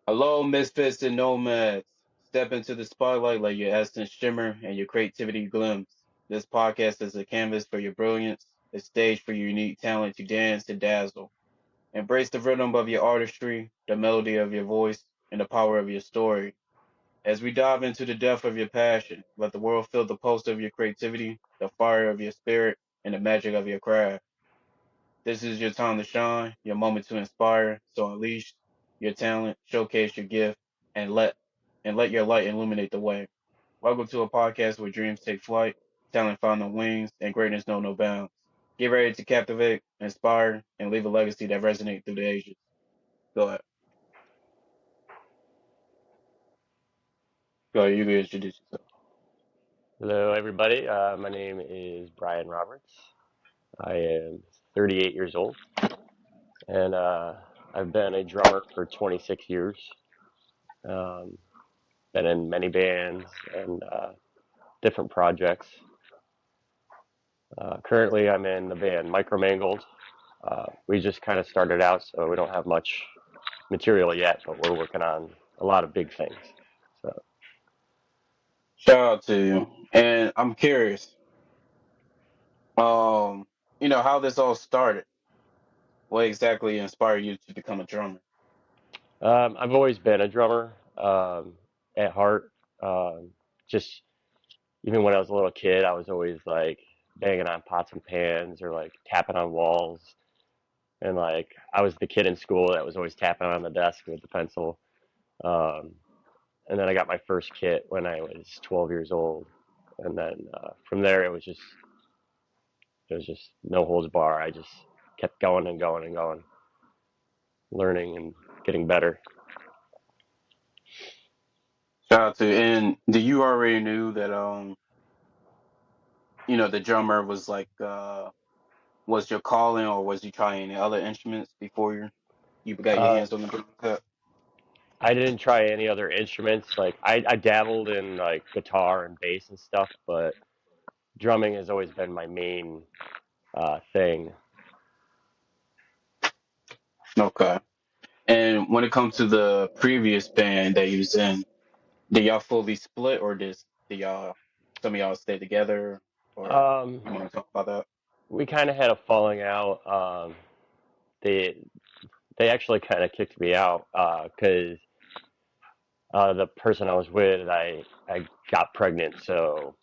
Hello, misfits and nomads. Step into the spotlight, let your essence shimmer and your creativity glimpse. This podcast is a canvas for your brilliance, a stage for your unique talent to dance and dazzle. Embrace the rhythm of your artistry, the melody of your voice, and the power of your story. As we dive into the depth of your passion, let the world feel the pulse of your creativity, the fire of your spirit, and the magic of your craft. This is your time to shine, your moment to inspire. So unleash your talent, showcase your gift, and let your light illuminate the way. Welcome to a podcast where dreams take flight, talent find no wings, and greatness know no bounds. Get ready to captivate, inspire, and leave a legacy that resonates through the ages. Go ahead. Go ahead. You can introduce yourself. Hello, everybody. My name is Brian Roberts. I am 38 years old, and I've been a drummer for 26 years. Um, been in many bands and different projects. Currently, I'm in the band Mangled. We just kind of started out, so we don't have much material yet, but we're working on a lot of big things. So, Shout out to you. And I'm curious, um, how this all started. What exactly inspired you to become a drummer? I've always been a drummer at heart. Um, just even when I was a little kid, I was always like banging on pots and pans or like tapping on walls. And like I was the kid in school that was always tapping on the desk with the pencil. Um, and then I got my first kit when I was 12 years old. And then from there, it was just no holds bar. I just kept going and going and going, learning and getting better. Shout out to you. And do you already knew that the drummer was was your calling, or was you trying any other instruments before you got your Uh, hands on the drum set? I didn't try any other instruments. Like I dabbled in like guitar and bass and stuff, but drumming has always been my main thing. Okay. And when it comes to the previous band that you was in, did y'all fully split, or did y'all some of y'all stay together, or Um, you want to talk about that? we kind of had a falling out. They they actually kind of kicked me out because the person I was with, I got pregnant, so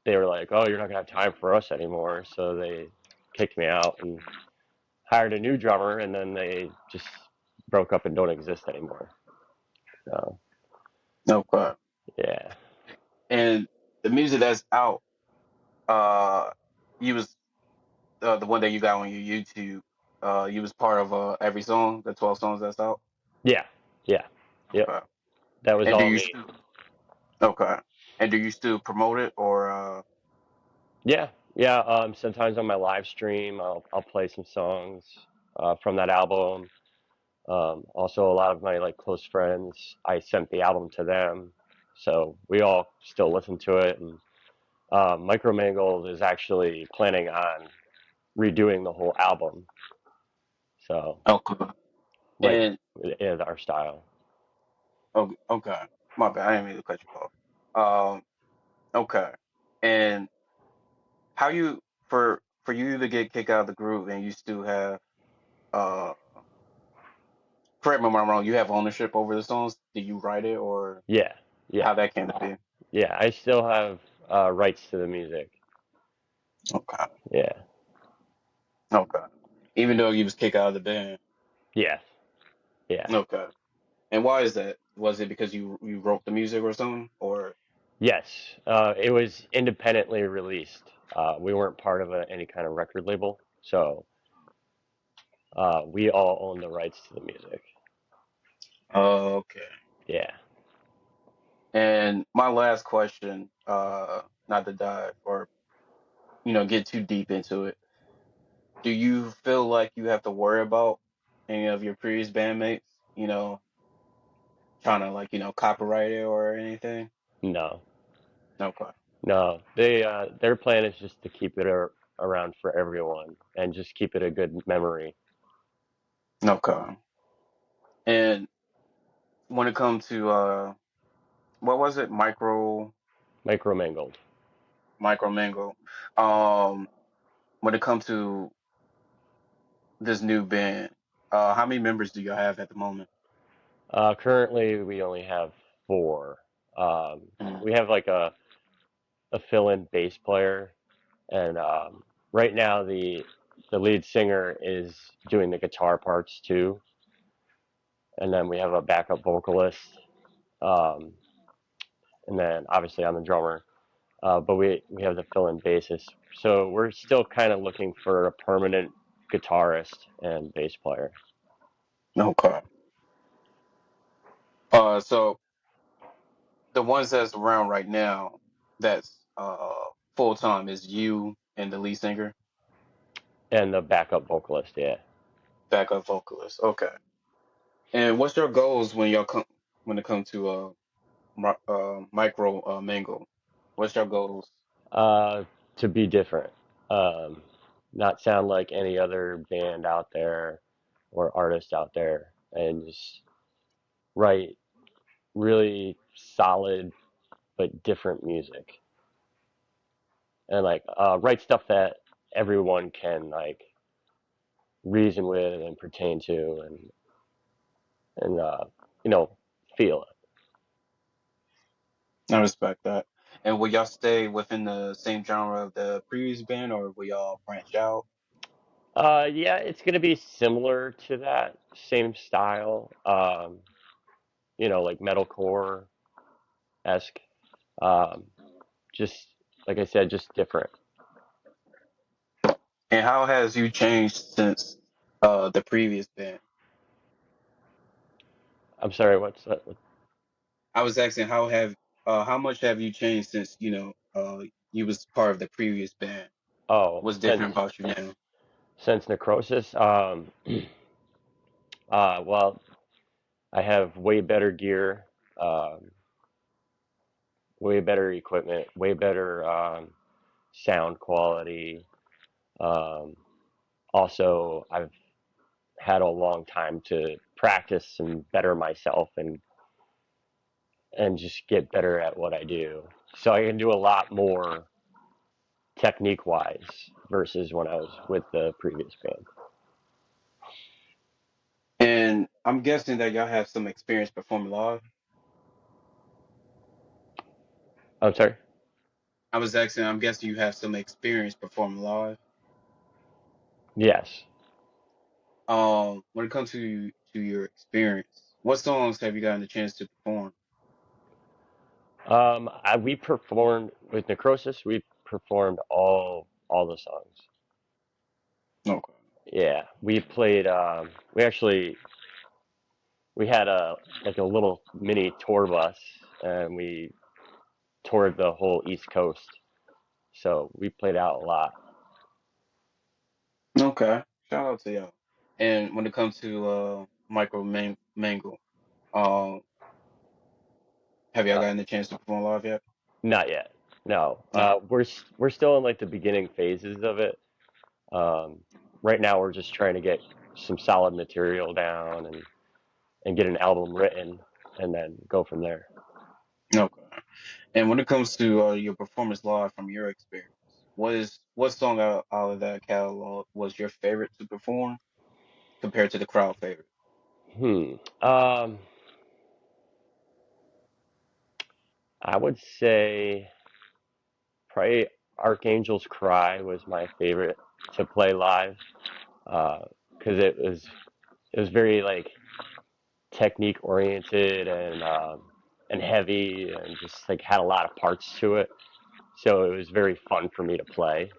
they were like, "Oh, you're not gonna have time for us anymore." So they kicked me out and hired a new drummer, and then they just broke up and don't exist anymore. So Okay. yeah. And the music that's out, uh, you was the one that you got on your YouTube. You was part of every song, the 12 songs that's out. Yeah, yeah, yep. Okay. That was And do all you me. still okay? And do you still promote it, or Yeah, yeah. Sometimes on my live stream, I'll play some songs from that album. Also, a lot of my like close friends, I sent the album to them, so we all still listen to it. And Micromangled is actually planning on redoing the whole album, so okay? like And in our style. okay, my bad. I didn't mean to cut you off. Okay. And how you for you to get kicked out of the group and you still have uh correct me if I'm wrong, you have ownership over the songs? Did you write it, or Yeah, yeah, how that came to be? yeah. I still have rights to the music. Okay. Yeah, Okay. Even though you was kicked out of the band. yeah, yeah. Okay. And why is that? Was it because you wrote the music or something? Or Yes, it was independently released. We weren't part of any kind of record label, so we all own the rights to the music. okay. Yeah. And my last question, not to dive or get too deep into it. Do you feel like you have to worry about any of your previous bandmates, you know, trying to copyright it or anything? No, Okay. no. Their plan is just to keep it around for everyone and just keep it a good memory. Okay. And when it comes to what was it? Mangled. Micro Mango. Um, when it comes to this new band, how many members do you have at the moment? Currently, we only have four. Mm. We have like a fill-in bass player, and right now the lead singer is doing the guitar parts too, and then we have a backup vocalist, um, and then obviously I'm the drummer. But we have the fill-in bassist, so we're still kind of looking for a permanent guitarist and bass player. Okay. So the ones that's around right now, that's full time is you and the lead singer, And the backup vocalist, yeah. backup vocalist. Okay. And what's your goals when y'all come when it comes to micro mango? What's your goals? Uh, to be different, um, not sound like any other band out there or artist out there, and just write really solid but different music, and like write stuff that everyone can like reason with and pertain to, and you know, feel it. I respect that. And will y'all stay within the same genre of the previous band, or will y'all branch out? Yeah, it's gonna be similar to that same style. You know, like metalcore esque. Um, just like I said, just different. And how has you changed since the previous band? I'm sorry, what's that? I was asking how much have you changed since you was part of the previous band? Oh, What's different about you now? since necrosis. Well, I have way better gear, um, way better equipment, way better sound quality. Um, Also, I've had a long time to practice and better myself and just get better at what I do. So I can do a lot more technique wise versus when I was with the previous band. And I'm guessing that y'all have some experience performing live. I'm sorry. I was asking, I'm guessing you have some experience performing live. Yes. When it comes to your experience, what songs have you gotten the chance to perform? We performed with necrosis. We performed all the songs. Okay. Yeah, we played. We actually we had a like a little mini tour bus, and we toured the whole East Coast. So we played out a lot. Okay. Shout out to y'all. And when it comes to Mangle, um, have y'all Uh, gotten the chance to perform live yet? Not yet. No. No. We're still in like the beginning phases of it. Um, right now, we're just trying to get some solid material down and get an album written, and then go from there. Okay. And when it comes to your performance live from your experience, what song out of that catalog was your favorite to perform compared to the crowd favorite? Hmm. Um, I would say probably Archangel's Cry was my favorite to play live, because it was very like technique oriented and heavy and just like had a lot of parts to it. So it was very fun for me to play.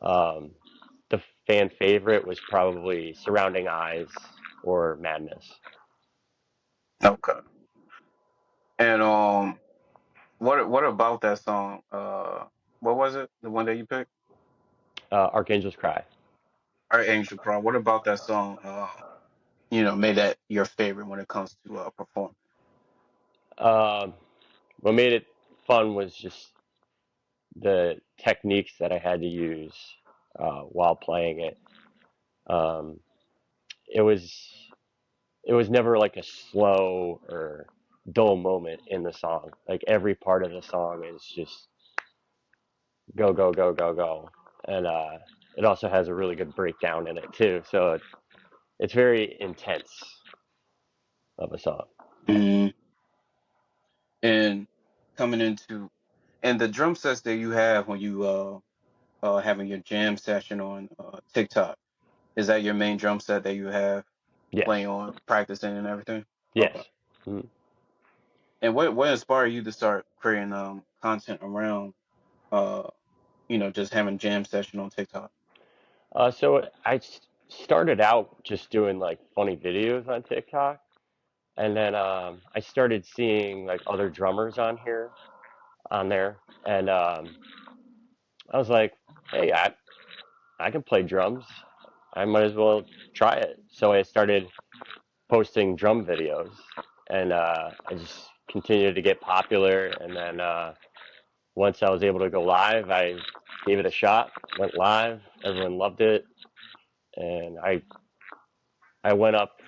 Um, the fan favorite was probably Surrounding Eyes or Madness. Okay. And what about that song? What was it? The one that you picked? Archangel's Cry. Or Angel Cry. What about that song? Made that your favorite when it comes to performing. Um, what made it fun was just the techniques that I had to use while playing it. Um, it was it was never like a slow or dull moment in the song. Like every part of the song is just go go go go go, and it also has a really good breakdown in it too. So it's very intense of a song. Mm. And coming into and the drum sets that you have when you having your jam session on TikTok, is that your main drum set that you have Yes, playing on, practicing and everything? yes. Okay. Mhm. And what inspired you to start creating content around uh just having jam session on TikTok? So started out just doing like funny videos on TikTok, and then I started seeing like other drummers on there, and I was like, hey, I can play drums. I might as well try it. So I started posting drum videos, and I just continued to get popular. And then once I was able to go live, I gave it a shot. Went live. Everyone loved it, and I went up.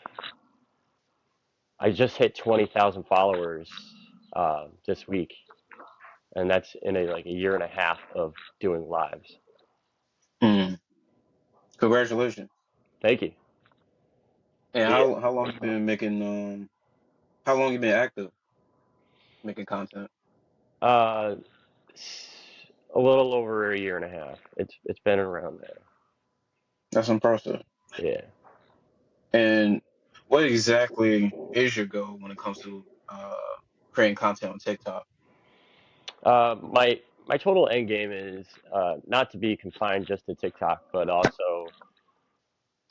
I just hit 20,000 followers this week, and that's in like a year and a half of doing lives. Mm. Congratulations. Thank you. And Yeah. how long you been making how long you been active making content? Uh, a little over a year and a half. It's been around there. That's impressive. Yeah. And what exactly is your goal when it comes to creating content on TikTok? My total end game is not to be confined just to TikTok, but also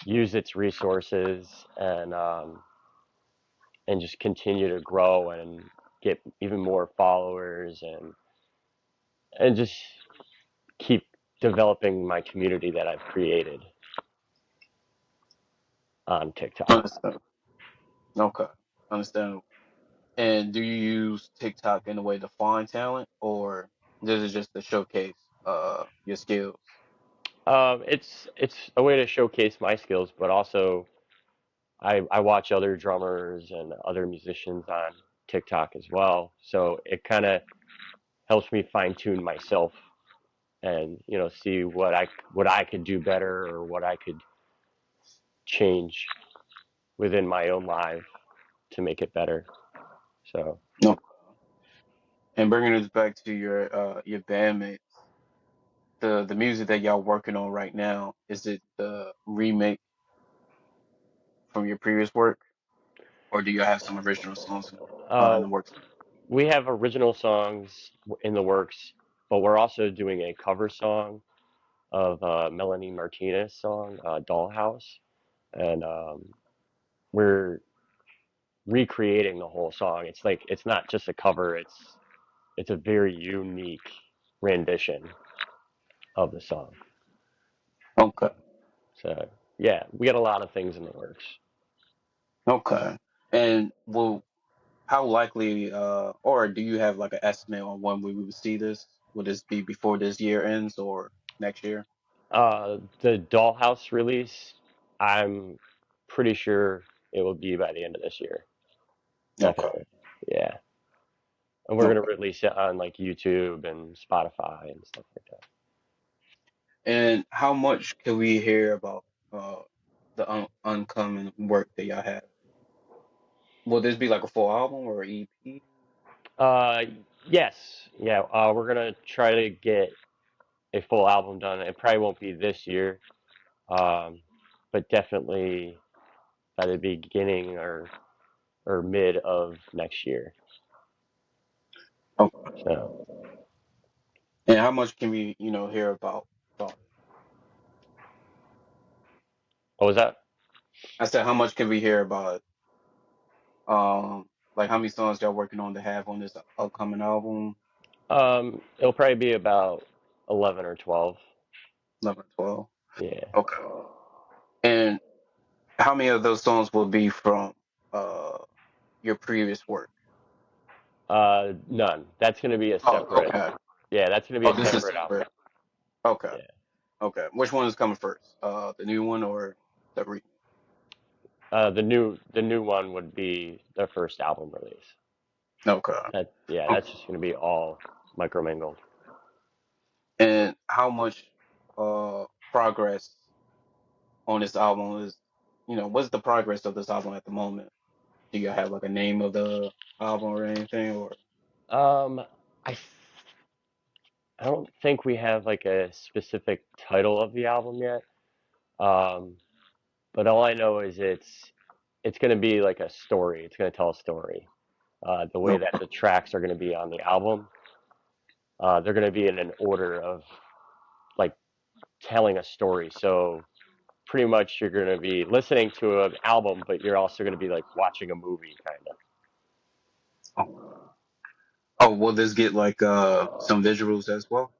use its resources and just continue to grow and get even more followers and just keep developing my community that I've created on TikTok. Understand. Okay. Understand. And do you use TikTok in a way to find talent, or this is just to showcase your skills? It's a way to showcase my skills, but also I watch other drummers and other musicians on TikTok as well. So it kind of helps me fine tune myself and see what I could do better or what I could change within my own life to make it better. So No. And bringing us back to your bandmates, the music that y'all working on right now, is it the remake from your previous work, or do you have some original songs in uh, the works? we have original songs in the works, but we're also doing a cover song of Melanie Martinez song, Dollhouse, and we're recreating the whole song. It's like it's not just a cover; it's a very unique rendition of the song. Okay. So yeah, we got a lot of things in the works. Okay. And well, how likely, or do you have like an estimate on when we will see this? Will this be before this year ends or next year? The Dollhouse release, I'm pretty sure it will be by the end of this year. Okay. Definitely. Yeah. And we're gonna Okay. release it on like YouTube and Spotify and stuff like that. And how much can we hear about uh the upcoming work that y'all have? Will this be like a full album or EP? Uh, yes. Yeah. We're gonna try to get a full album done. It probably won't be this year, um, but definitely by the beginning or mid of next year. Okay. So And how much can we, hear about it? what was that? I said, how much can we hear about it? Like how many songs y'all working on to have on this upcoming album? It'll probably be about 11 or 12. 11, 12. Yeah. Okay. And how many of those songs will be from uh your previous work? None. That's gonna be a Oh, separate. okay. Yeah, that's gonna be Oh, a this is separate album. separate. Okay. Yeah. Okay. Which one is coming first? The new one or the re? The new one would be their first album release. Okay. That's just going to be all micromingled. And how much progress on this album is, what's the progress of this album at the moment? Do you have like a name of the album or anything, or? Um, I I don't think we have like a specific title of the album yet. Um, but all I know is it's going to be like a story. It's going to tell a story. The way that the tracks are going to be on the album, they're going to be in an order of like telling a story. So pretty much you're going to be listening to an album, but you're also going to be like watching a movie, kind of. Oh, oh, will this get like some visuals as well?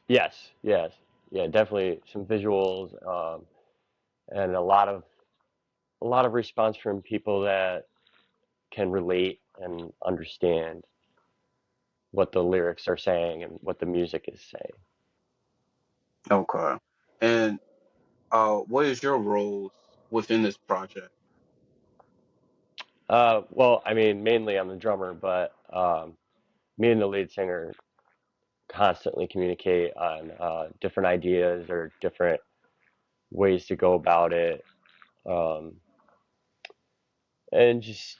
Yes, yes, yeah, definitely some visuals, and a lot of response from people that can relate and understand what the lyrics are saying and what the music is saying. Okay. And what is your roles within this project? Well, I mean, mainly I'm the drummer, but me and the lead singer constantly communicate on different ideas or different ways to go about it, um, and just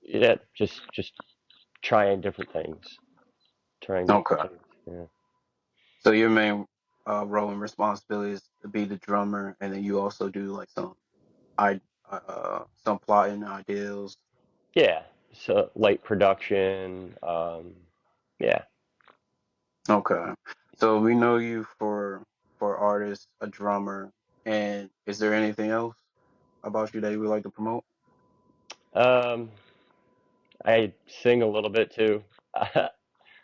yeah, just trying different things, trying different Okay. things. Yeah. So your main role and responsibility is to be the drummer, and then you also do like some plotting ideas. Yeah, so light production. Yeah. Okay. So we know you for artist, a drummer, and is there anything else about you that you would like to promote? Um, I sing a little bit too.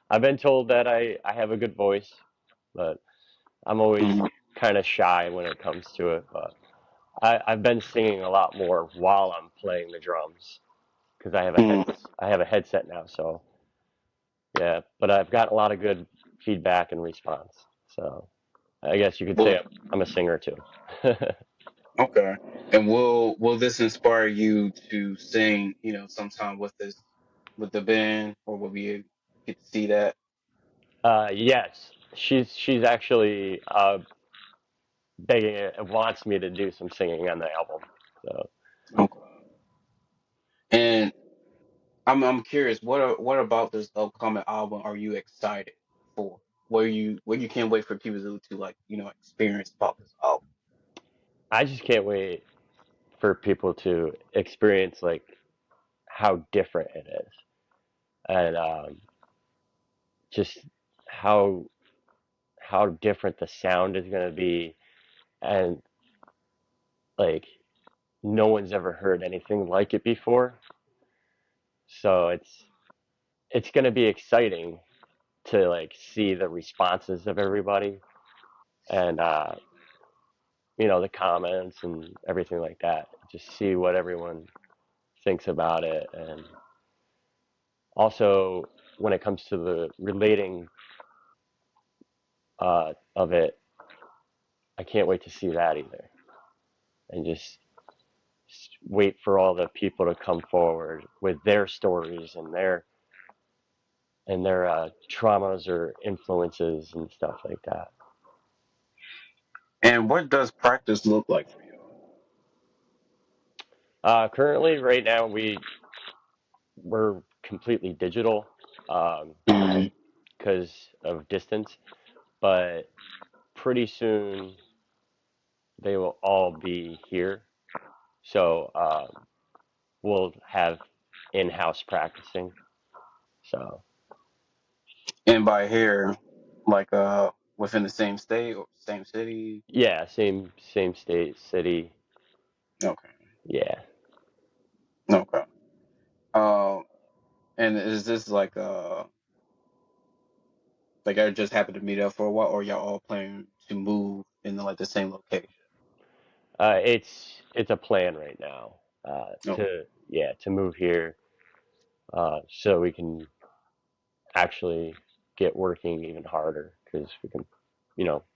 I've been told that I have a good voice, but I'm always Mhm. kind of shy when it comes to it. But I've been singing a lot more while I'm playing the drums because Mhm. I have a headset now. So yeah, but I've got a lot of good feedback and response. So I guess you could Well, say I'm a singer too. okay. And will this inspire you to sing, sometime with the band, or will we get to see that? Yes, she's actually begging it, wants me to do some singing on the album. So Okay. And I'm curious, what about this upcoming album are you excited for? Where you can't wait for people to like, experience about this album? I just can't wait for people to experience like how different it is, and just how how different the sound is going to be, and like no one's ever heard anything like it before. So it's going to be exciting to like see the responses of everybody, and the comments and everything like that. Just see what everyone thinks about it, and also when it comes to the relating of it, I can't wait to see that either, and just wait for all the people to come forward with their stories and their traumas or influences and stuff like that. And what does practice look like for you? Currently, right now, we're completely digital Mhm. because of distance, but pretty soon they will all be here. So we'll have in-house practicing. So And by here, like within the same state or same city? yeah, same state, city. Okay. Yeah. Okay. Um, and is this like I just happened to meet up for a while, or y'all all planning to move in like the same location? It's a plan right now No. to move here so we can actually get working even harder because we can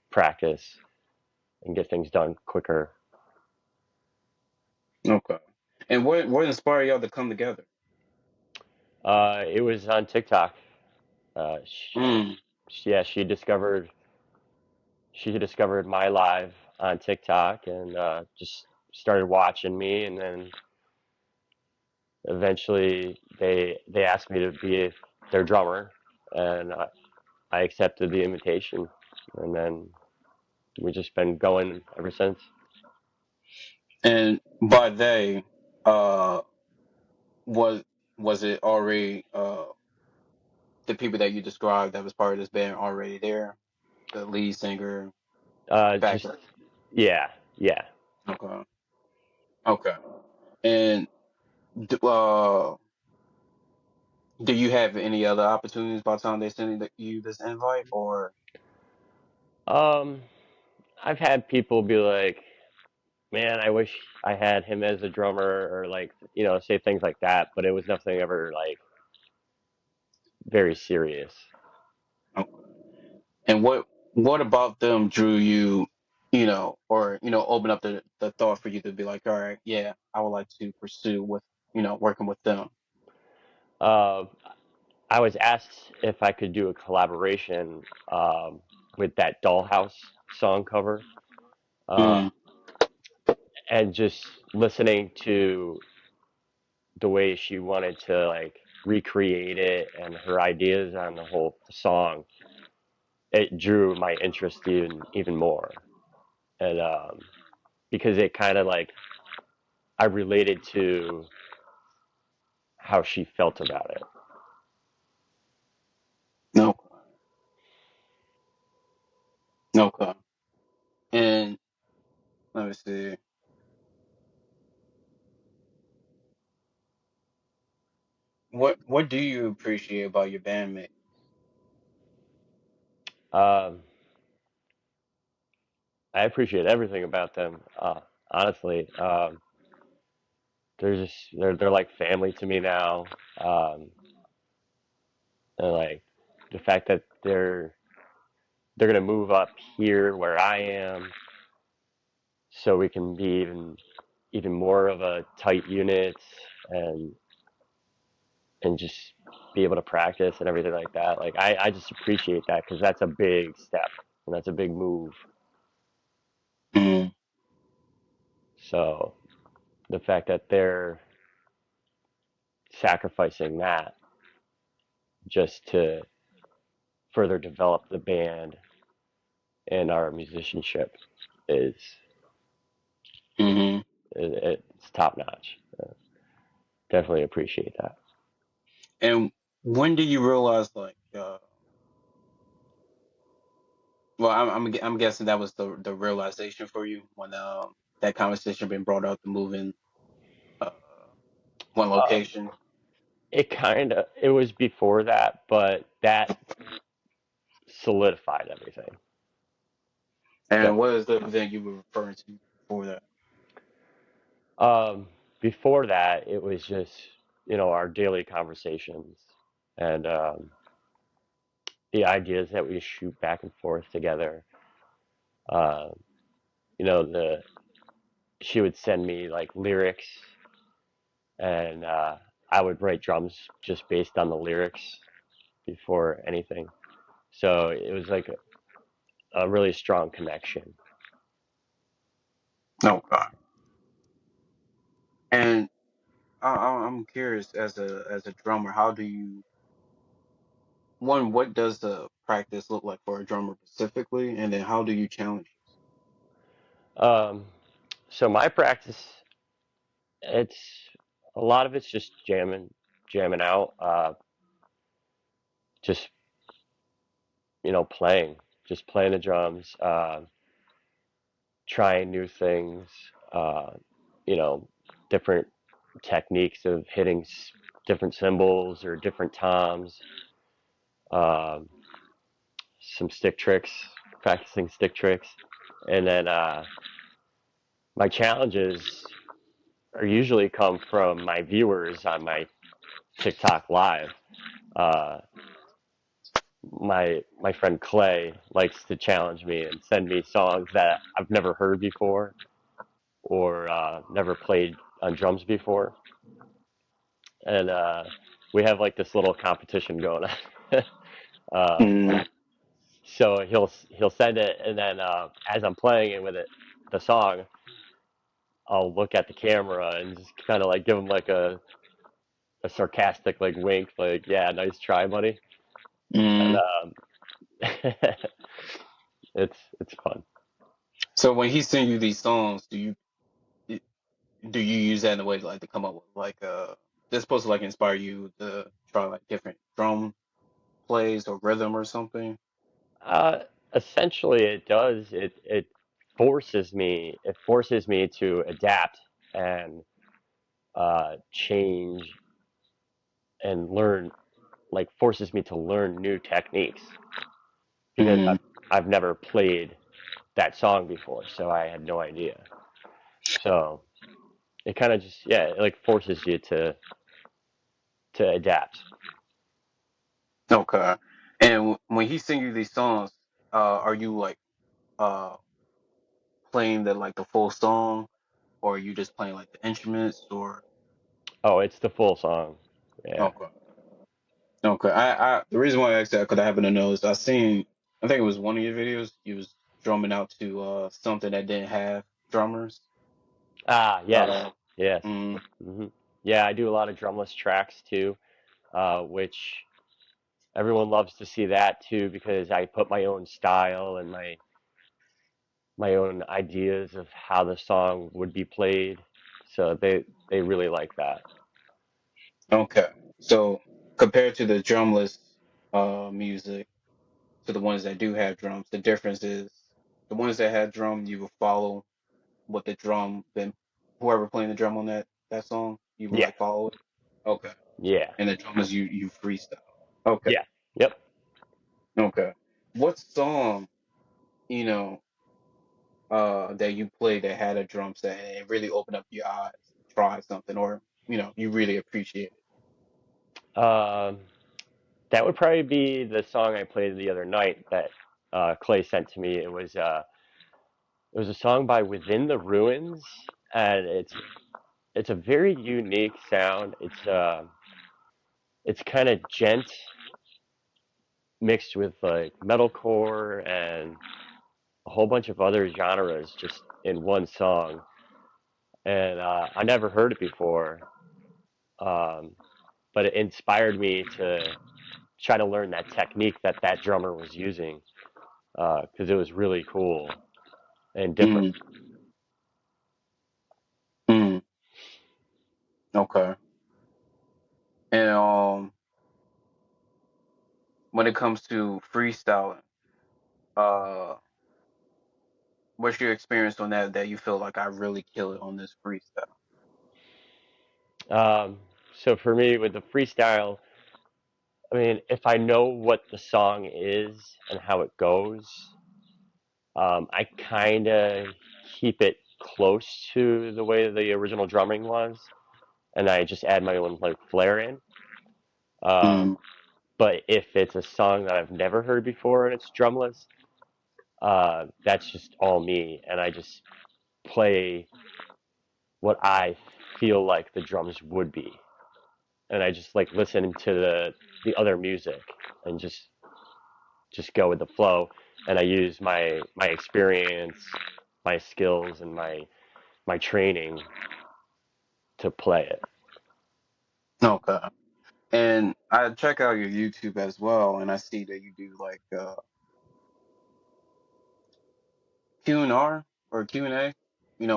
practice and get things done quicker. Okay. And what inspired y'all to come together? It was on TikTok. Mm. Yeah, she discovered my live on TikTok and just started watching me, and then eventually they asked me to be their drummer, and I accepted the invitation, and then we've just been going ever since. And by they, uh, was was it already the people that you described that was part of this band already there? The lead singer, Just backup. yeah, yeah. Okay. Okay. And d- uh, do you have any other opportunities by the time they send you this invite, or? Um, I've had people be like, "Man, I wish I had him as a drummer," or like, say things like that, but it was nothing ever like very serious. And what about them drew you, or open up the thought for you to be like, all right, yeah, I would like to pursue with, working with them. Uh, I was asked if I could do a collaboration with that Dollhouse song cover, uh, Mm, and just listening to the way she wanted to like recreate it and her ideas on the whole song, it drew my interest even more, and because it kind of like I related to how she felt about it. no, okay. And let me see, what do you appreciate about your bandmate? Um, I appreciate everything about them. Honestly, they're like family to me now, and like the fact that they're gonna move up here where I am, so we can be even more of a tight unit, and just be able to practice and everything like that. Like I just appreciate that because that's a big step and that's a big move. Mm, So the fact that they're sacrificing that just to further develop the band and our musicianship is hmm it's top notch. Definitely appreciate that. And when do you realize, like, well, I'm guessing that was the realization for you when that conversation been brought up to move in uh, one Um, location. it was before that, but that solidified everything. And So what is the event you were referring to before that? um, before that, it was just our daily conversations and the ideas that we shoot back and forth together. Uh, the she would send me like lyrics, and I would write drums just based on the lyrics before anything. So it was like a really strong connection. Okay. And I'm curious, as a drummer, how do you what does the practice look like for a drummer specifically, and then how do you challenge Um, so my practice, it's a lot of it's just jamming out, just playing, just playing the drums, trying new things, uh, you know, different techniques of hitting different cymbals or different toms, um, some stick tricks, practicing stick tricks, and then my challenges are usually come from my viewers on my TikTok live. Uh, my friend Clay likes to challenge me and send me songs that I've never heard before or never played on drums before, and we have like this little competition going on. Mm, So he'll send it, and then as I'm playing it with it, the song, I'll look at the camera and just kind of like give him like a sarcastic like wink, like yeah, nice try, buddy. And mm. it's fun. So when he sing you these songs, do you use that in a way to like to come up with like they're supposed to like inspire you to try like different drum plays or rhythm or something? Uh, Essentially, it does. It forces me to adapt and change and learn, like forces me to learn new techniques because Mm, I've never played that song before, so I had no idea. So it kind of just yeah, it like forces you to adapt. okay. And when he sing you these songs, are you like uh playing the like the full song, or are you just playing like the instruments, or Oh, it's the full song. Yeah. okay, okay. I the reason why I asked that because I happen to know is I think it was one of your videos you was drumming out to something that didn't have drummers. Ah, yes, Uh, yes. mm, hmm Yeah, I do a lot of drumless tracks too, which everyone loves to see that too because I put my own style and my own ideas of how the song would be played. So they really like that. okay. So compared to the drumless music to the ones that do have drums, the difference is the ones that had drum you will follow what the drum then whoever playing the drum on that song you would Yeah, like follow it. Okay. yeah, And the drummers you freestyle. Okay. yeah, yep. Okay. What song, you know, that you played that had a drum set and it really opened up your eyes to try something or, you really appreciate Um, that would probably be the song I played the other night that Clay sent to me. It was a song by Within the Ruins, and it's a very unique sound. It's kind of gent mixed with like metalcore and a whole bunch of other genres just in one song. And I never heard it before, um, but it inspired me to try to learn that technique that that drummer was using because it was really cool and it. different. Mm, okay. And when it comes to freestyling, uh what's your experience on that you feel like I really kill it on this freestyle? Um, so for me, with the freestyle, I mean, if I know what the song is and how it goes, I kind of keep it close to the way the original drumming was, and I just add my own like flair in. Um, Mm, but if it's a song that I've never heard before and it's drumless, that's just all me, and I just play what I feel like the drums would be, and I just like listen to the other music and just go with the flow, and I use my experience, my skills, and my training to play it. okay. And I check out your YouTube as well, and I see that you do like Q&R or Q&A,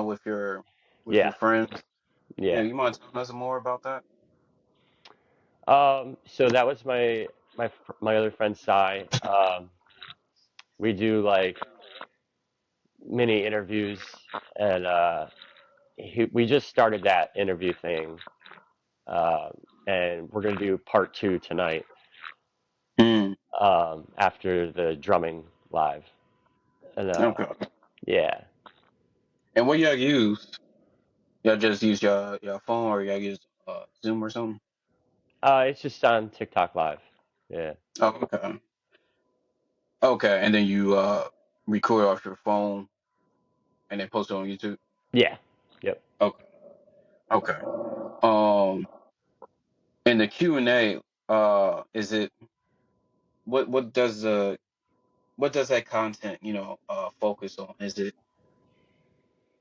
with your Yeah, friends. Yeah, yeah. you mind telling us more about that? So that was my other friend Sai. We do like mini interviews, and we just started that interview thing, uh, and we're gonna do part two tonight Mm, after the drumming live, and okay. yeah, And what y'all use? Y'all just use your phone or y'all use Zoom or something? it's just on TikTok live. Yeah, Oh, okay. Okay, and then you record off your phone and then post it on YouTube. yeah, yep. Okay. Okay. Um, in the Q&A, is it what does that content, focus on? Is it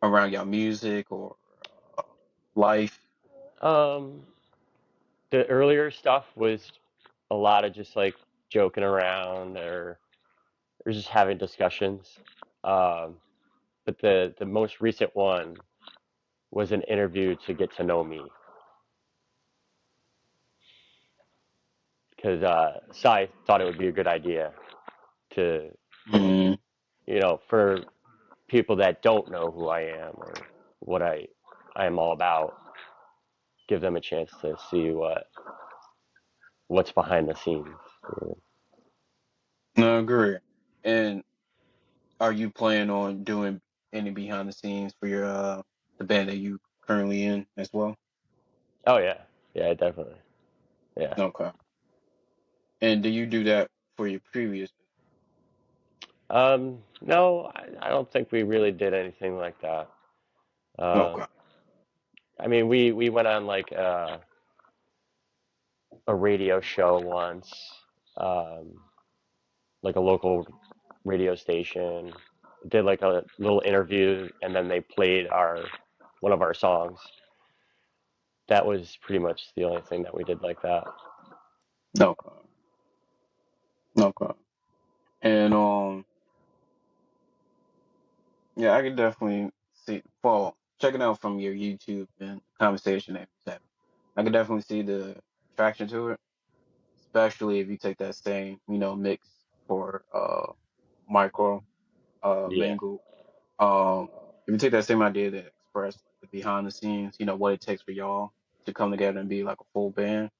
around your music or uh, life? Um, the earlier stuff was a lot of just like joking around or just having discussions. Um, but the most recent one was an interview to get to know me because Sai thought it would be a good idea to, Mm, for people that don't know who I am or what I am all about, give them a chance to see what's behind the scenes. no, I agree. And are you planning on doing any behind the scenes for your the band that you currently in as well? Oh yeah, yeah, definitely, yeah. Okay. And do you do that for your previous? No, I don't think we really did anything like that. Okay. I mean, we went on like a radio show once, um, like a local radio station. Did like a little interview, and then they played our one of our songs. That was pretty much the only thing that we did like that. Okay. Okay. And yeah, I could definitely see. Well, checking out from your YouTube and conversation that was having, I could definitely see the attraction to it, especially if you take that same, mix for micro, Yeah. mangled. Um, if you take that same idea to express like the behind the scenes, what it takes for y'all to come together and be like a full band,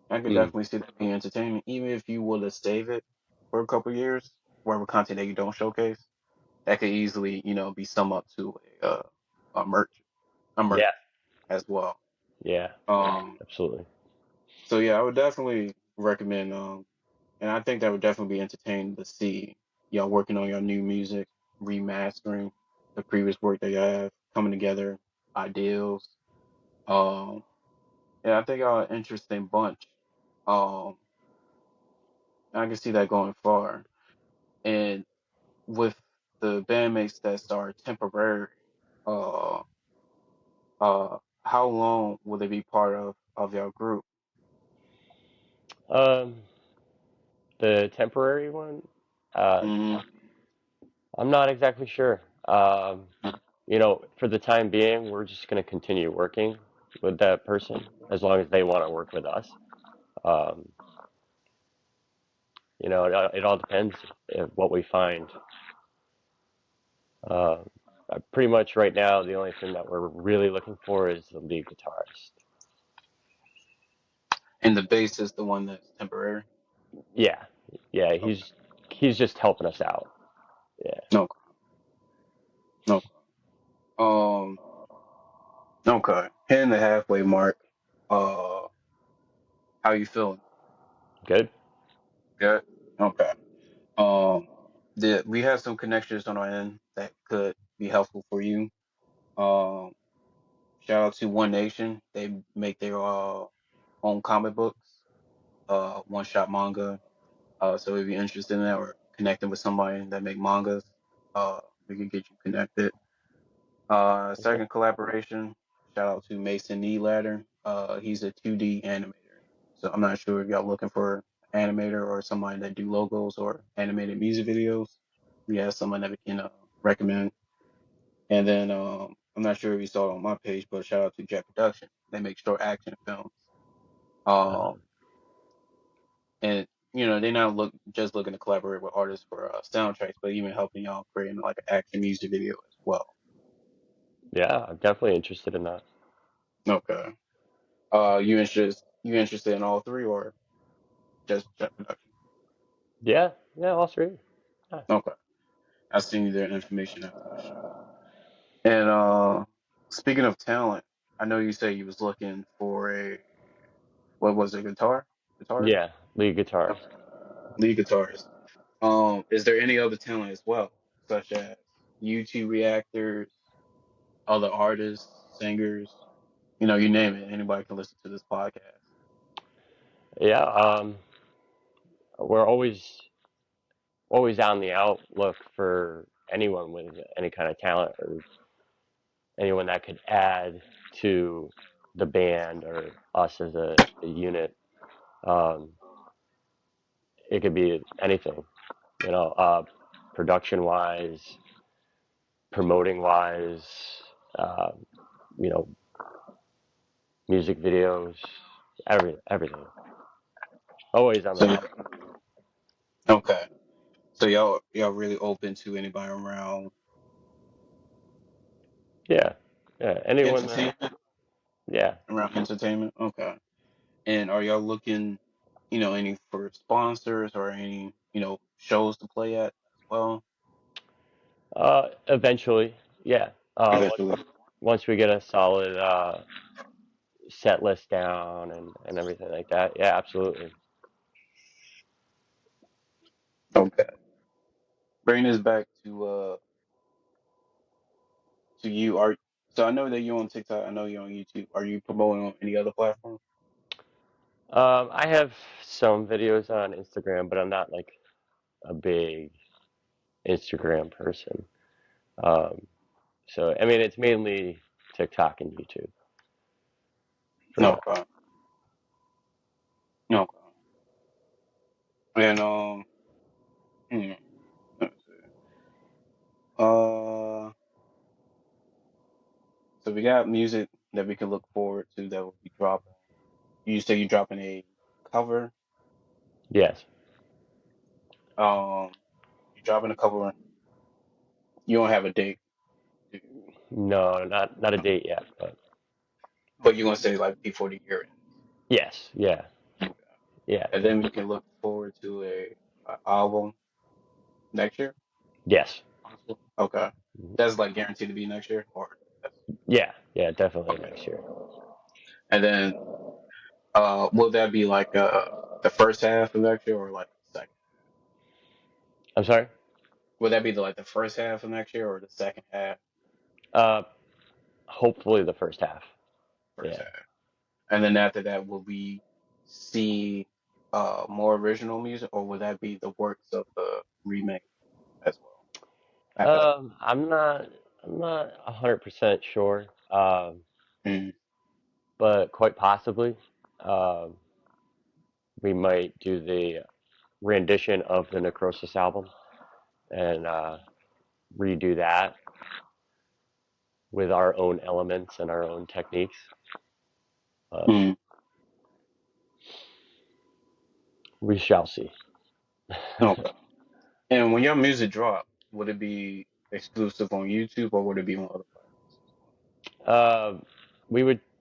I could Mm. definitely see that being entertaining, even if you would have save it for a couple years, whatever content that you don't showcase, that could easily, be sum up to a merch, a merch Yeah. as well. Yeah. Um, Absolutely. so yeah, I would definitely recommend, and I think that would definitely be entertaining to see y'all working on your new music, remastering the previous work that you have, coming together, ideals. Um, yeah, I think y'all an interesting bunch. Um, I can see that going far. And with the bandmates that are temporary, uh, how long will they be part of your group? Um, the temporary one, uh, Mm, I'm not exactly sure. For the time being, we're just going to continue working with that person as long as they want to work with us. Um, it all depends if what we find. Uh, Pretty much right now, the only thing that we're really looking for is the lead guitarist. and the bass is the one that's temporary. Yeah, yeah, Okay. he's just helping us out. Yeah, No. No. Okay. Hitting the halfway mark. Uh, how you feeling? good. Good. Okay. Um, we have some connections on our end that could be helpful for you. Um, shout out to One Nation. They make their own comic books, one shot manga. So if you're interested in that or connecting with somebody that make mangas, we can get you connected. Okay. Second collaboration, shout out to Mason Ladder. He's a 2D animator. So I'm not sure if y'all looking for an animator or somebody that do logos or animated music videos. We have someone that we can recommend. And then I'm not sure if you saw it on my page, but shout out to Jet Production. They make short action films. Uh, Um, and they're not just looking to collaborate with artists for soundtracks, but even helping y'all creating like an action music video as well. yeah, I'm definitely interested in that. Okay. You interested in all three or just Jet Production? Yeah, yeah, all three. Yeah. Okay. I'll send you their information after the show. And speaking of talent, I know you say you was looking for a what was it, guitarist? Yeah, lead guitarist. Okay. Lead guitarist. Is there any other talent as well, such as YouTube reactors, other artists, singers? You name it, anybody can listen to this podcast. Yeah, we're always on the outlook for anyone with any kind of talent or anyone that could add to the band or us as a unit. Um, it could be anything, you know, production wise, promoting wise, uh, you know, music videos, everything. Always on the So outlook. okay, so y'all really open to anybody around Yeah, yeah. Anyone that, entertainment, yeah. around entertainment. Okay, and are y'all looking, any for sponsors or any, shows to play at as well? Eventually, yeah. Eventually. Once we get a solid set list down and everything like that, yeah, absolutely. Okay. Bring this back to you. So I know that you're on TikTok. I know you're on YouTube. Are you promoting on any other platform? I have some videos on Instagram, but I'm not like a big Instagram person. Um, so I mean, it's mainly TikTok and YouTube for No. now. Okay. No. Okay. And hmm, let's see. Uh, so we got music that we can look forward to that will be dropping. You say you're dropping a cover. Yes. Um, you're dropping a cover. You don't have a date, do you? No, not a No. date yet, but But you're gonna say like before the year yes, yeah, ends. Okay. yeah, And then we can look forward to a album next year, yes, possibly. Okay. mhm, That's like guaranteed to be next year, or that's yeah, yeah, definitely okay. next year. And then will that be like the first half of next year or like the second? I'm sorry. Will that be the first half of next year or the second half? Uh, Hopefully the first half. First Yeah. half. And then after that, will we see more original music, or will that be the works of the remake as well after that? Um, I'm not I'm not 100% sure. Mm, But quite possibly, um, we might do the rendition of the Necrosis album and redo that with our own elements and our own techniques. Uh, mm, we shall see. okay. And when your music drop, would it be exclusive on YouTube or would it be on other platforms as uh,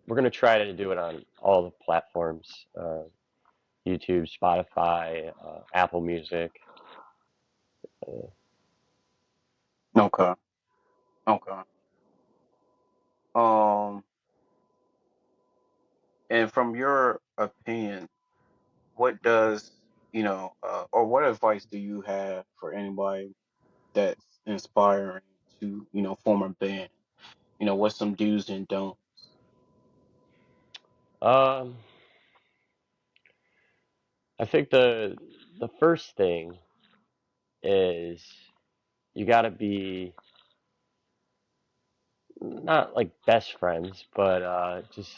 we're gonna try to do it on all the platforms: YouTube, Spotify, Apple Music. Uh, well? Okay. Okay. Um, and from your opinion, what does, or what advice do you have for anybody that's inspiring to, form a band? What's some do's and don'ts? um, I think the first thing is you got to be not like best friends, but just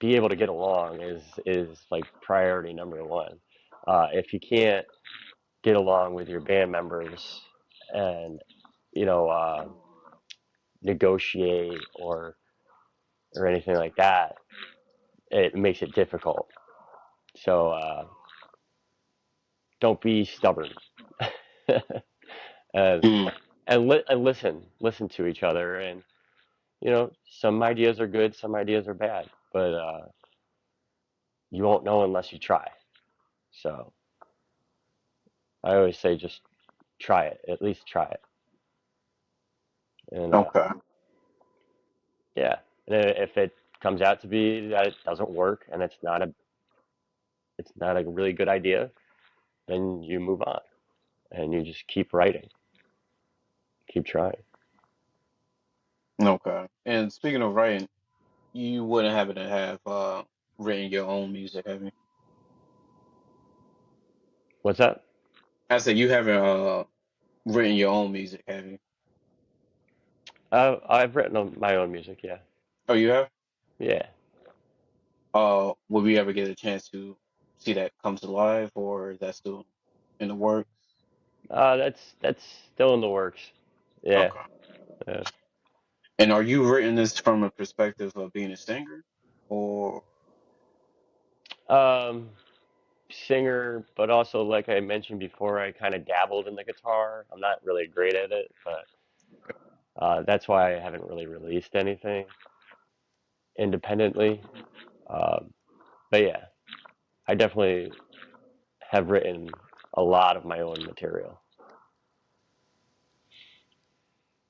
be able to get along is like priority number one. If you can't get along with your band members and you know negotiate or anything like that, it makes it difficult. So don't be stubborn. and Mm, and listen to each other. And you know, some ideas are good, some ideas are bad, but you won't know unless you try. So I always say just try it, at least try it. And okay. yeah, and if it comes out to be that it doesn't work and it's not a really good idea, then you move on and you just keep writing, keep trying. Okay. And speaking of writing, you wouldn't happen to have written your own music, have you? What's that? I said you haven't written your own music, have you? I've written my own music. Yeah, Oh, you have? yeah. Will we ever get a chance to see that come to life, or is that still in the works? That's still in the works. Yeah. Okay. Yeah. And are you written this from a perspective of being a singer, or Um, Singer, but also like I mentioned before, I kind of dabbled in the guitar. I'm not really great at it, but that's why I haven't really released anything independently. Um, but yeah, I definitely have written a lot of my own material.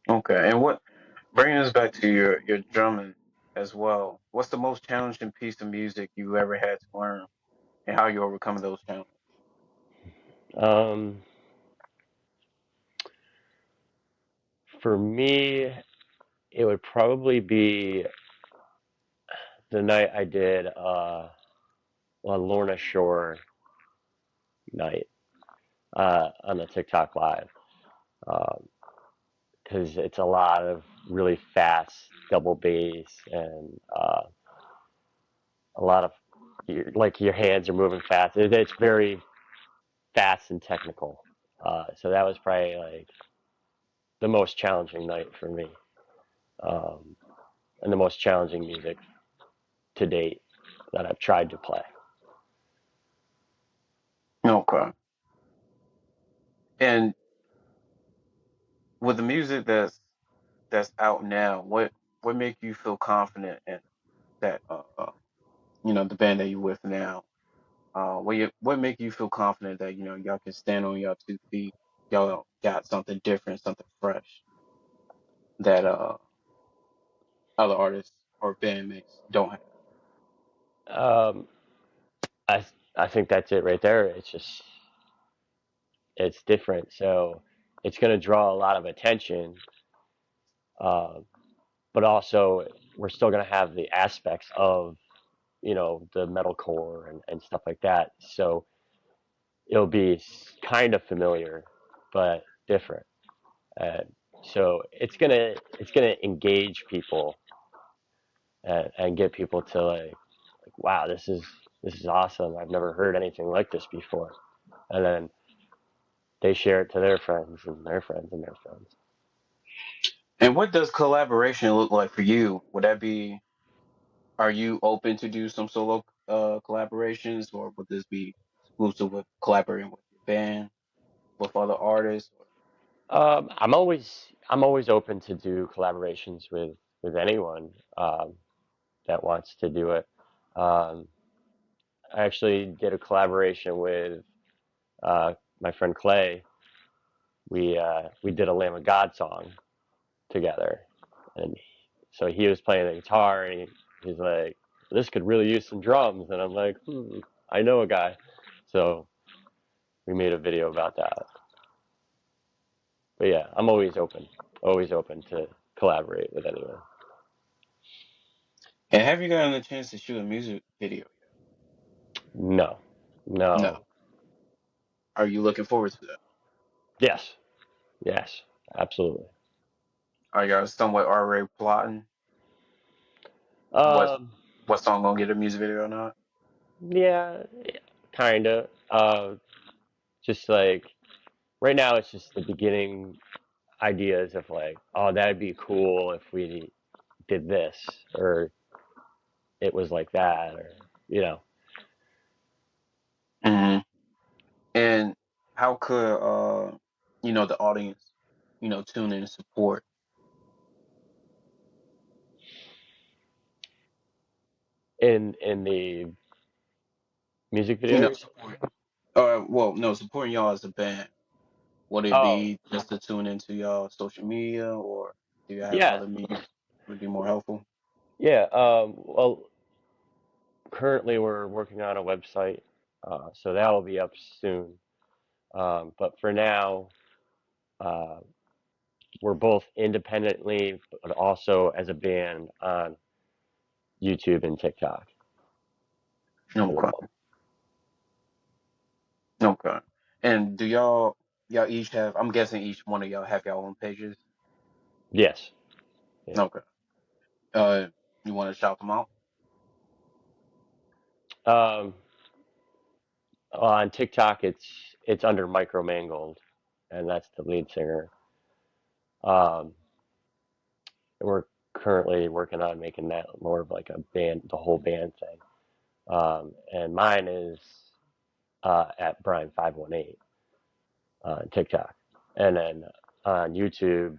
okay? And what bringing us back to your drumming as well? What's the most challenging piece of music you ever had to learn, and how you overcome those challenges? Um, for me, it would probably be the night I did a Lorna Shore night on the TikTok Live, because it's a lot of really fast double bass and a lot of like your hands are moving fast. It's very fast and technical. So that was probably like the most challenging night for me, um, and the most challenging music to date that I've tried to play. Okay. And with the music that's out now, what make you feel confident in that the band that you're with now? What make you feel confident that y'all can stand on your 2 feet? Y'all got something different, something fresh that other artists or bandmates don't have. Um, I I think that's it right there. It's different, so it's going to draw a lot of attention, uh, but also we're still going to have the aspects of the metalcore and stuff like that. So it'll be kind of familiar, but different. And so it's gonna engage people and get people to like wow, this is awesome. I've never heard anything like this before. And then they share it to their friends and their friends and their friends. And what does collaboration look like for you? Would that be Are you open to do some solo collaborations, or would this be exclusive with collaborating with your band, with other artists? I'm always open to do collaborations with anyone that wants to do it. Um, I actually did a collaboration with my friend Clay. We did a Lamb of God song together, and so he was playing the guitar, and he's like, "This could really use some drums," and I'm like, I know a guy, so we made a video about that. But yeah, I'm always open to collaborate with anyone. And have you gotten a chance to shoot a music video No, yet? No. no, Are you looking forward to that? yes, yes, absolutely. Are you somewhat already plotting what Um, what song gonna get a music video or not? yeah, kind of. Just like right now, it's just the beginning ideas of like, oh, that'd be cool if we did this, or it was like that, or you know, Hmm. And how could the audience tune in and support in the music videos. support well, no, supporting y'all as a band? Would it Oh, be just to tune into y'all social media, or do you have yeah, other media would be more helpful? yeah. Well, currently we're working on a website, so that will be up soon. But for now, uh, we're both independently, but also as a band on YouTube and TikTok for the Okay. moment. Okay. And do y'all each have? I'm guessing each one of y'all have your own pages. Yes. Yeah. Okay. Uh, you want to shout them out? Um, on TikTok, it's under Micro Mangled, and that's the lead singer. Um, and we're currently working on making that more of like a band, the whole band thing. And mine is at Brian518 on TikTok, and then on YouTube,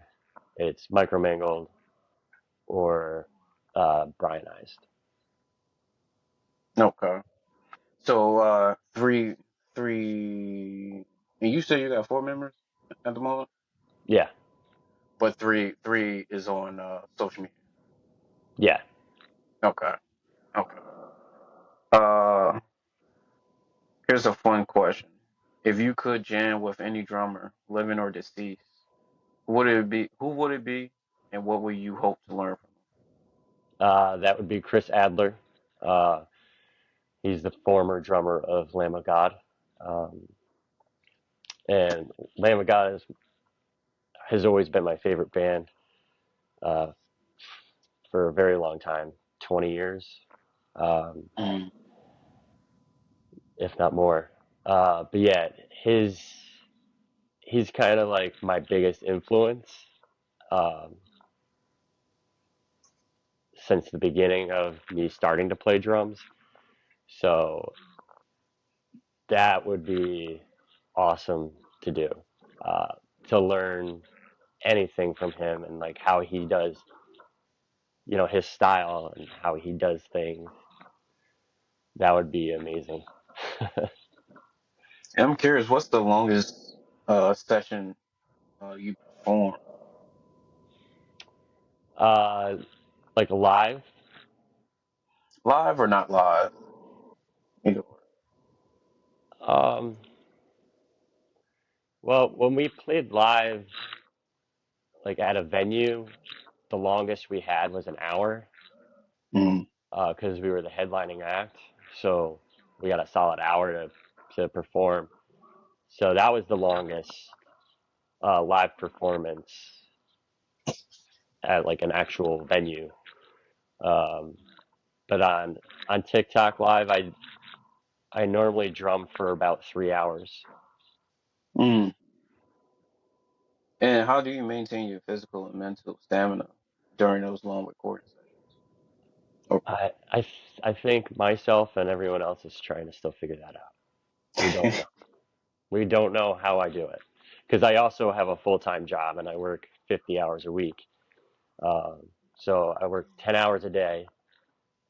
it's Micro Mangled or Bryonized. Okay. So three, and you say you got four members at the moment, Yeah, but three is on social media. yeah. Okay. Okay. Uh, Here's a fun question. If you could jam with any drummer, living or deceased, who would it be? Who would it be, and what would you hope to learn from That would be Chris Adler. Uh, he's the former drummer of Lamb of God. Um, and Lamb of God has always been my favorite band uh, for a very long time, 20 years, um, him? if not more. But yeah, his he's kind of like my biggest influence um, since the beginning of me starting to play drums. So that would be awesome to do, uh, to learn anything from him and like how he does, his style and how he does things. That would be amazing. And I'm curious, what's the longest session you performed uh, like live. live or not live? Either way. Um, well, when we played live, like at a venue, the longest we had was an hour Mm. because we were the headlining act. So we got a solid hour to perform. So that was the longest live performance at like an actual venue. Um, but on TikTok Live, I normally drum for about 3 hours. Mm. And how do you maintain your physical and mental stamina during those long recording sessions? Okay. I think myself and everyone else is trying to still figure that out. We don't know. We don't know how I do it because I also have a full-time job and I work 50 hours a week. Um, so I work 10 hours a day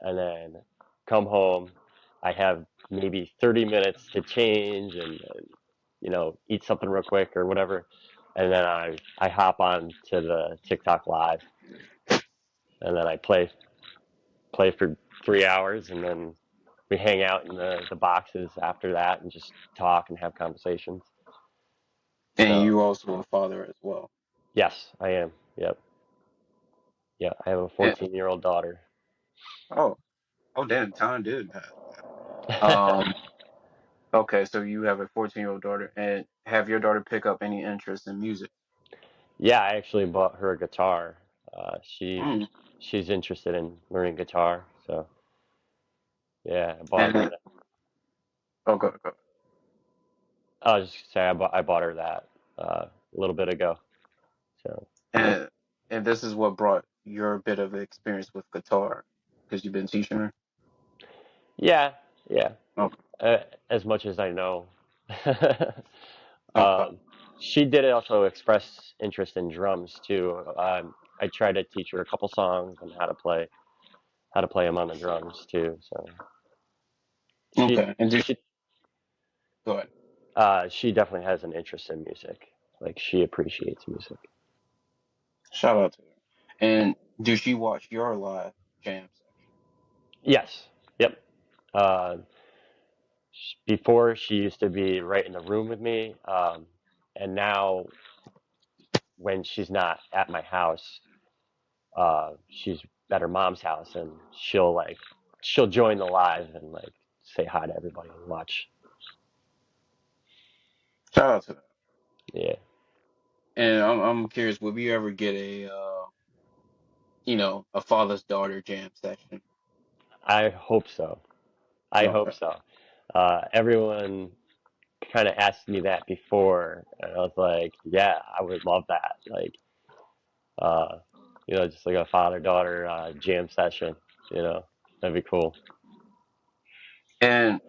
and then come home. I have maybe 30 minutes to change and eat something real quick or whatever. And then I hop on to the TikTok live and then I play for 3 hours and then we hang out in the boxes after that and just talk and have conversations. And So you also a father as well. yes, I am. Yep. Yeah. I have a And, 14-year-old daughter. oh, oh, damn, time did pass. Um, okay, so you have a 14-year-old daughter, and have your daughter pick up any interest in music? Yeah, I actually bought her a guitar. Mm. She's interested in learning guitar. So yeah, I bought her And that. okay, okay. I was just say I bought her that a little bit ago. So And and this is what brought your bit of experience with guitar, because you've been teaching her. yeah, yeah. Okay, Uh, as much as I know. okay. um, she did also express interest in drums too. I tried to teach her a couple songs and how to play them on the drums too. So she Okay. And did she go ahead. she definitely has an interest in music. Like she appreciates music. Shout out to her. And do she watch your live jam session? Yes. Yep. Uh, Before she used to be right in the room with me, and now when she's not at my house, she's at her mom's house, and she'll join the live and like say hi to everybody and watch. Shout out to that. Yeah, And I'm curious, would we ever get a a father's daughter jam session? I hope so. I hope Okay. so. Everyone kind of asked me that before, and I was like, yeah, I would love that. Like, uh, just like a father-daughter jam session. That'd be cool. And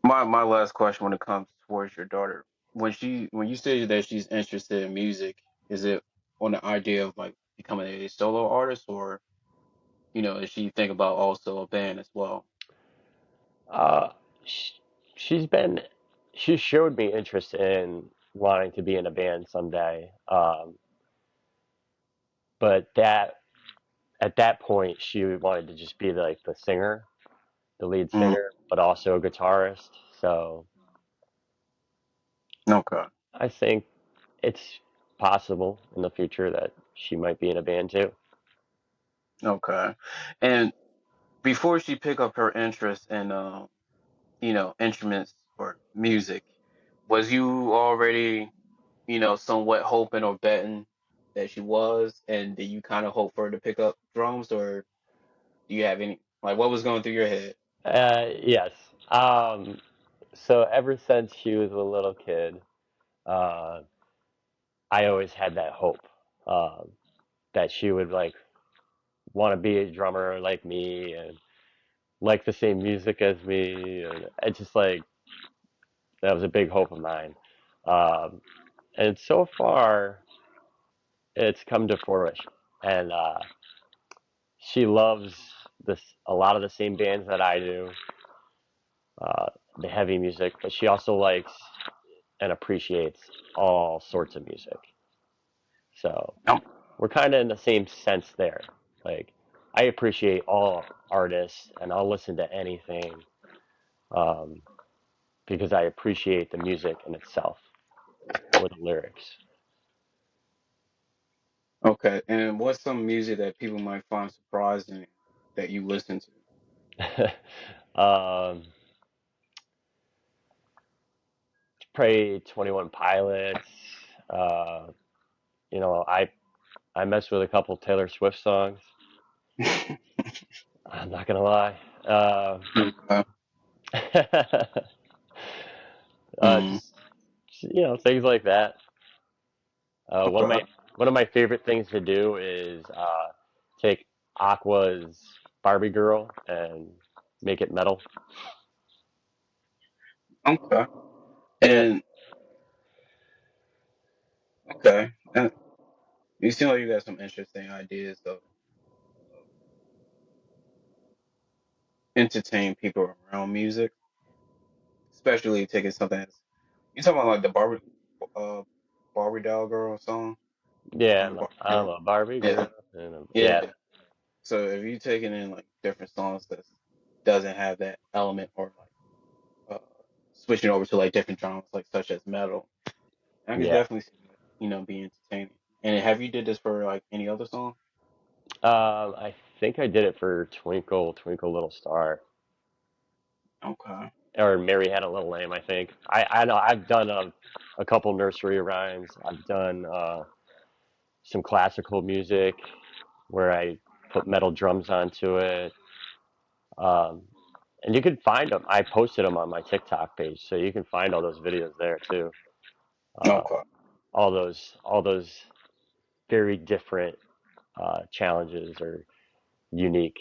my last question when it comes towards your daughter, when you say that she's interested in music, is it on the idea of like becoming a solo artist, or does she think about also a band as well? Uh, sh she's been, she showed me interest in wanting to be in a band someday. But at that point, she wanted to just be like the singer, the lead Mm, singer, but also a guitarist. So okay, I think it's possible in the future that she might be in a band too. okay. And before she pick up her interest in instruments or music, was you already somewhat hoping or betting that she was, and did you kind of hope for her to pick up drums, or do you have any like what was going through your head? Yes. So ever since she was a little kid, uh, I always had that hope that she would like want to be a drummer like me and like the same music as me. And it's just like that was a big hope of mine. Um, and so far, it's come to fruition. And she loves this a lot of the same bands that I do, uh, the heavy music, but she also likes and appreciates all sorts of music. So No. we're kind of in the same sense there. Like I appreciate all artists and I'll listen to anything um, because I appreciate the music in itself or the lyrics. Okay, and what's some music that people might find surprising that you listen to? um, Probably 21 Pilots. Uh, I mess with a couple Taylor Swift songs. I'm not gonna lie. Okay. Mm, Just things like that. Uh, one of okay. my one of my favorite things to do is take Aqua's Barbie Girl and make it metal. Okay. Yeah, And okay. And you seem like you got some interesting ideas of entertain people around music, especially taking something that's you talking about like the uh Barbie doll girl song? yeah, I'm a Barbie I'm girl. a Barbie Yeah. girl, and yeah, Yeah. So if you taking in like different songs that doesn't have that element or like switching over to like different genres like such as metal, I can yeah. definitely see that, be entertaining. And have you did this for like any other song? I think I did it for Twinkle Twinkle Little Star Okay. or Mary Had a Little Lamb. I think I know I've done a couple nursery rhymes. I've done some classical music where I put metal drums onto it. Um, and you can find them. I posted them on my TikTok page, so you can find all those videos there too. Uh, Okay. all those very different challenges or unique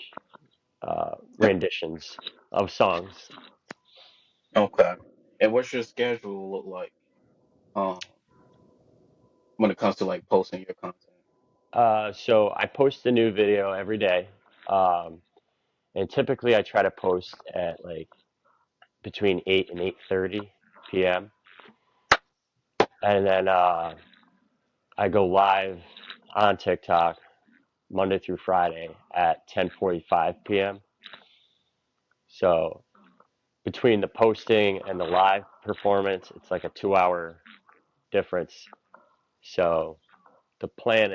renditions of songs. Okay. And what's your schedule look like um when it comes to like posting your content? So I post a new video every day, um, and typically I try to post at like between 8 and 8:30 p.m. And then I go live on TikTok Monday through Friday at 10:45 p.m. So between the posting and the live performance, it's like a 2 hour difference. So the plan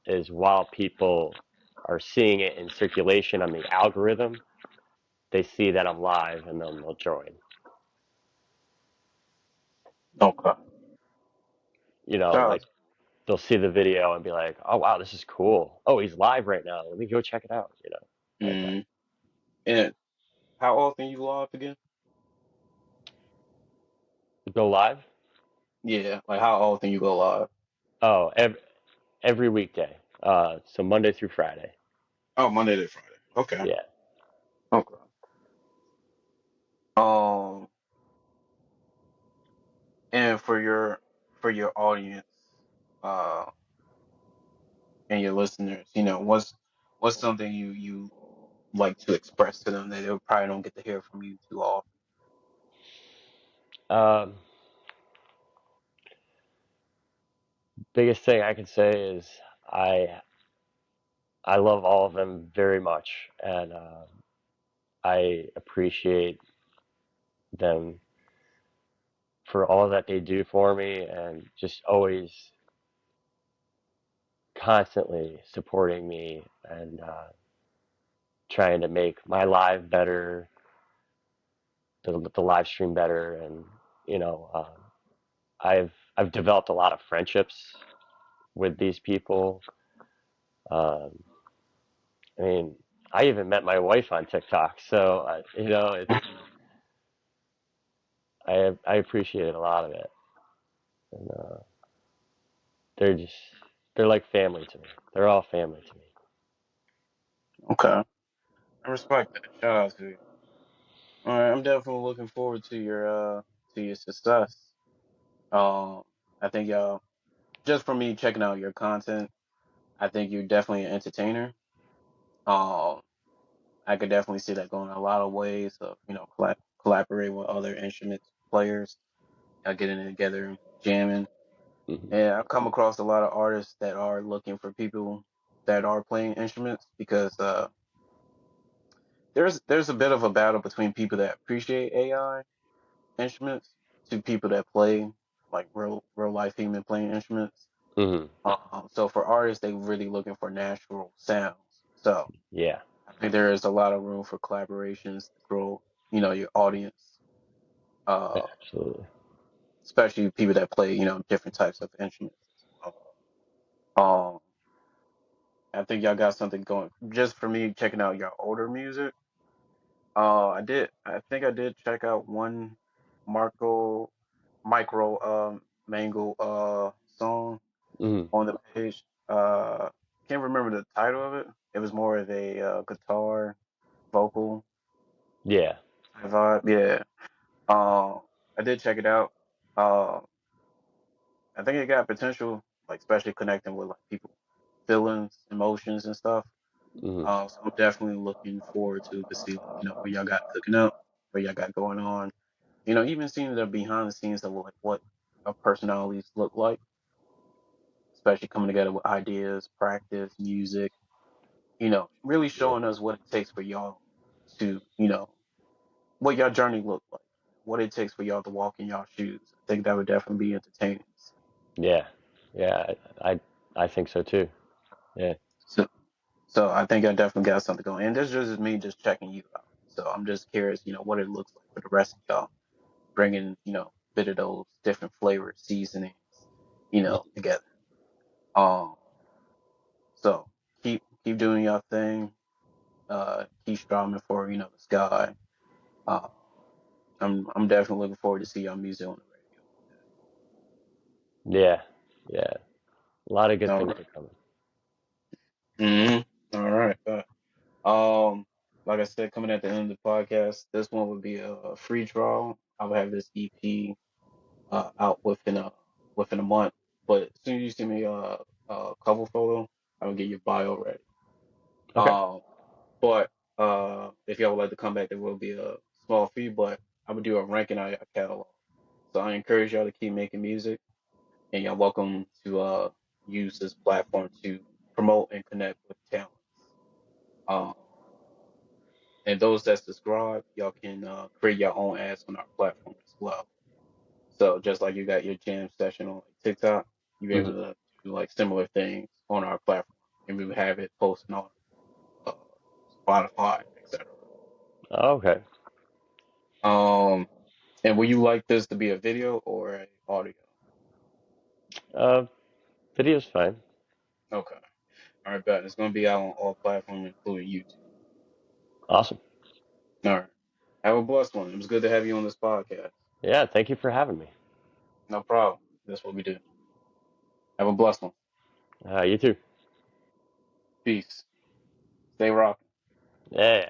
is while people are seeing it in circulation on the algorithm, they see that I'm live and then they'll join. Okay. Like Charles. they'll see the video and be like, "Oh wow, this is cool. Oh, he's live right now. Let me go check it out." Like that. Mm. And how often you live again? Go live? Yeah, like how often you go live? Oh, every weekday. So Monday through Friday. Oh, Monday to Friday. Okay. Yeah. Okay. Um, and for your audience, uh, and your listeners, what's something you like to express to them that they probably don't get to hear from you too often? Um, biggest thing I can say is I I love all of them very much, and I appreciate them for all that they do for me, and just always constantly supporting me and trying to make my live better, the live stream better, and you know, um, I've developed a lot of friendships with these people. Um, I mean, I even met my wife on TikTok, so it's I appreciate a lot of it, and they're just they're like family to me. They're all family to me. Okay, I respect that. Shout out to you. All right, I'm definitely looking forward to your success. Um, I think just for me checking out your content, I think you're definitely an entertainer. Um, I could definitely see that going a lot of ways of collaborating with other instrument players, getting together, jamming. Hmm. And I've come across a lot of artists that are looking for people that are playing instruments because there's a bit of a battle between people that appreciate AI instruments to people that play like real life human playing instruments. Hmm. So for artists, they really looking for natural sounds. So Yeah, I think there is a lot of room for collaborations to grow, your audience, uh, absolutely. especially people that play, different types of instruments as well. I think y'all got something going. Just for me, checking out your older music. I think I did check out one Marco micro Mangle song Hmm. on the page. Can't remember the title of it. It was more of a guitar vocal Yeah. vibe. Yeah. I did check it out. Uh, I think it got potential, like especially connecting with like people feelings, emotions, and stuff. Hmm. So I'm definitely looking forward to see like, what y'all got cooking up, what y'all got going on. Even seeing the behind the scenes of like what our personalities look like, especially coming together with ideas, practice, music. Really Yeah. showing us what it takes for y'all to, what your journey look like, what it takes for y'all to walk in y'all shoes. I think that would definitely be entertaining. Yeah. Yeah. I think so too. Yeah. So, so I think I definitely got something going. And this just me just checking you out. So I'm just curious, what it looks like for the rest of y'all, bringing, bit of those different flavors, seasonings, together. Um, so keep doing your thing. Keep striving for, the sky. Uh, I'm definitely looking forward to see your music on Yeah. Yeah. A lot of the good radio. things All are coming. right. All right. Um, like I said, coming at the end of the podcast, this one would be a free trial. I will have this EP out within a month. But as soon as you send me a cover photo, I will get your bio ready. Okay. Um, but if y'all would like to come back, there will be a small fee, but I would do a ranking out your catalog. So I encourage y'all to keep making music, and y'all welcome to use this platform to promote and connect with talents. Um, and those that subscribe, y'all can create your own ads on our platform as well. So just like you got your jam session on like TikTok, you're able Hmm. to do like similar things on our platform, and we will have it posted on. Spotify, etc. Oh, okay. And would you like this to be a video or a audio? Uh, Video's fine. Okay. All right, bet. It's going to be out on all platforms, including YouTube. Awesome. All right. Have a blessed one. It was good to have you on this podcast. Yeah, thank you for having me. No problem. That's what we do. Have a blessed one. You too. Peace. Stay rocking. Yeah.